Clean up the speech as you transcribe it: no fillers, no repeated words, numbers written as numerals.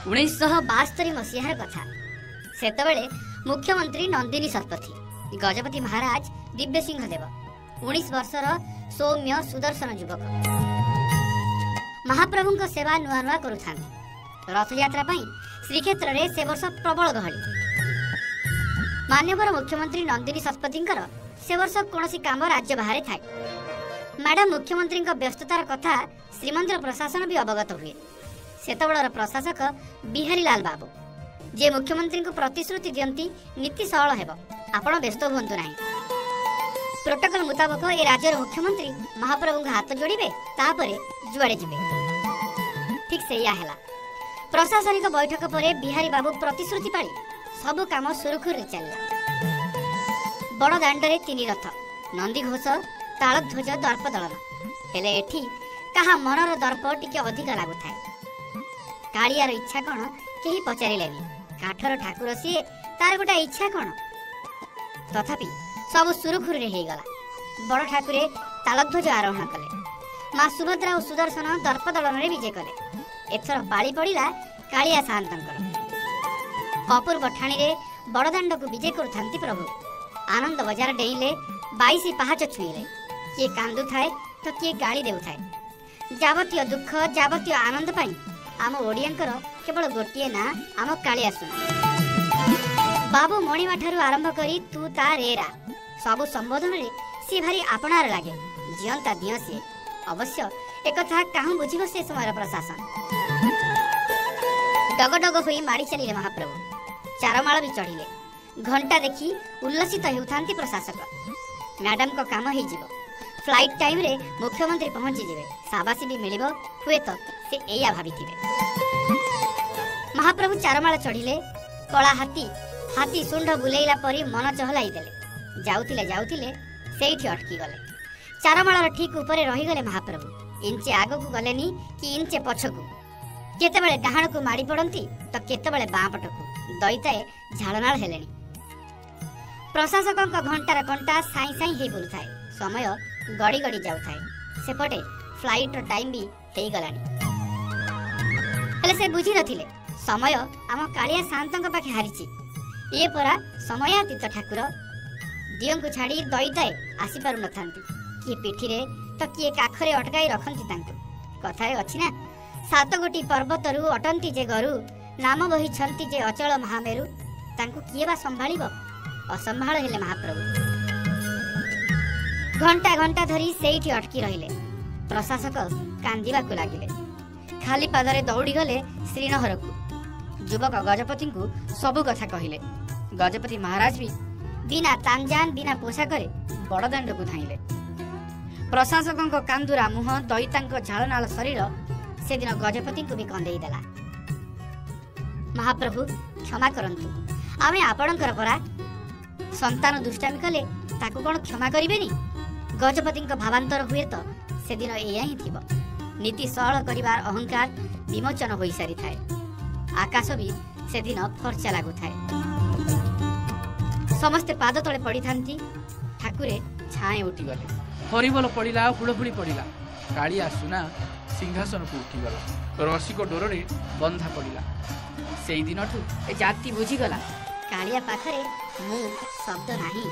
1972 मसीहार कथा। सेतबेले मुख्यमंत्री नंदिनी शतपथी, गजपति महाराज दिव्य सिंह देव 19 वर्षर सौम्य सुदर्शन युवक महाप्रभु सेवा नुआ नुआ करुथा। रथ यात्रा श्रीक्षेत्र में से वर्ष प्रबल गहली। मान्यवर मुख्यमंत्री नंदिनी शतपथी से वर्ष कौन काम राज्य बाहर थाए। मैडम मुख्यमंत्री व्यस्ततार कथा श्रीमंदिर प्रशासन भी अवगत हुए। सेतबेलर प्रशासक बिहारी लाल बाबू जे मुख्यमंत्री को प्रतिश्रुति दियंती नीति सरल हेब, आपण व्यस्त हुंतु नाही। प्रोटोकॉल मुताबक ए राज्यर मुख्यमंत्री महाप्रभु हाथ जोड़िबे, तापरे जुआड़े जिबे। ठीक सेया हैला। प्रशासनिक बैठक परे बिहारी बाबू प्रतिश्रुति पाली सबु काम सुरखुर चलला। बड़ दांडरे 3 रथ, नंदीघोष, तालध्वज, दर्प दलन। हेले एठी कहा मनर दर्प टिके अधिक लागुथाय। कालियार इच्छा कौन केही पचारिलेनी। काठर ठाकुर सीए, तार गोटा इच्छा कौन। तथापि सब सुरखुर हो गला। बड़ ठाकुरे तालध्वज आरोहण कले। माँ सुभद्रा और सुदर्शन दर्प दलन विजय कले। एथर पाली पड़ा कालिया साहंतर। अपूर्व ठाणी रे बड़दाण्ड को विजय करुथांती प्रभु। आनंद बजार डेइले 22 पहाच छुईले। किए कांदु थाए तो किए गाड़ी देउ थाए। जावतीय दुख जावतीय आनंद पाई आम ओडियांकर केवल गोटे ना आम कालिया सुना। बाबू मणिमा ठारू आरंभ करी तू ता रेरा सबु संबोधन रे सी भारी आपणार लागे। जियंता दिय सी अवश्य एक कथा काहू बुझिब से समय प्रशासन। डगडग होई माड़ी चलिले महाप्रभु। चारमाळ भी चढ़िले। घंटा देखी उल्लसित हेउथांती प्रशासक। मैडम को काम हे जिवो। फ्लाइट टाइम रे मुख्यमंत्री पहुंची जिवे। शाबाशी भी मिलिबो। हुए तो से एया भाबिथिबे। महाप्रभु चारमाळ चढ़िले। कला हाथी सुंड बुलेइला परी मन चहलाई देले। जाउथिले सेठी अटकी गले। चारमाळर ठीक ऊपर रही गले महाप्रभु। इंचे आगकू गलेनी कि इंचे पछकू। केतेबेले डाहाण को माड़ी पड़ती तो केतेबेले बाँ पटकू। दैताए झाड़नाळ हेलेनी। प्रशासकଙ୍କ घंटार घंटा साई साई हे बुलुथाए। समय गड़ी गड़ी जाउथाए। सेपटे फ्लाइट टाइम भी हेई गलानी। हेले से बुझी नथिले समय आम कालिया शांतଙ୍କ पाखे हारिची। ये परा समयातीत ठाकुर दियंकु छाड़ी दैताए आसी पारु नथांती। किए पिठिरे तो किए काखरे अटकाई रखंती तांकु। कथारे अछि ना 7 गोटी पर्वतरु अटंती जे गरु नाम बही छंती जे अचल महामेरु। तांकु किए बा संभाळिबो। असंभाळ हेले महाप्रभु। घंटा घंटा धरी सेठी अटकी रहिले। प्रशासक कांदिबा को लागिले। खाली पादरे दौड़ी गले श्रीनगर को। युवक गजपति को सबु कथा कहिले। गजपति महाराज भी बिना तांजान बिना पोशाक बड़दाण्ड को धाइले। प्रशासक कांदुरा मुह दैतांक झालनाल शरीर से दिन गजपति को भी कंदेई देला। महाप्रभु क्षमा करंतु। आमे आपणकर परा संतान दुष्टामी कले ताकू कौन क्षमा करेनि। गजपति भावांतर हुए तो से दिन एया ही थिबो। नीति सरल करिवार अहंकार विमोचन होई सारी थाए। आकाश भी से दिन फर्चा लागु थाए। समस्ते पाद तले पड़ी थांती। ठाकुरे छाए उठी गले। हरिबोल पड़िला, हुड़हुड़ी पड़िला। कालिया सुना सिंहासन को उठीगला। रसी को डोर रे बंधा पड़िला। सेई दिनठू ए जाति बुझीगला कालिया पाखरे मु शब्द नाही।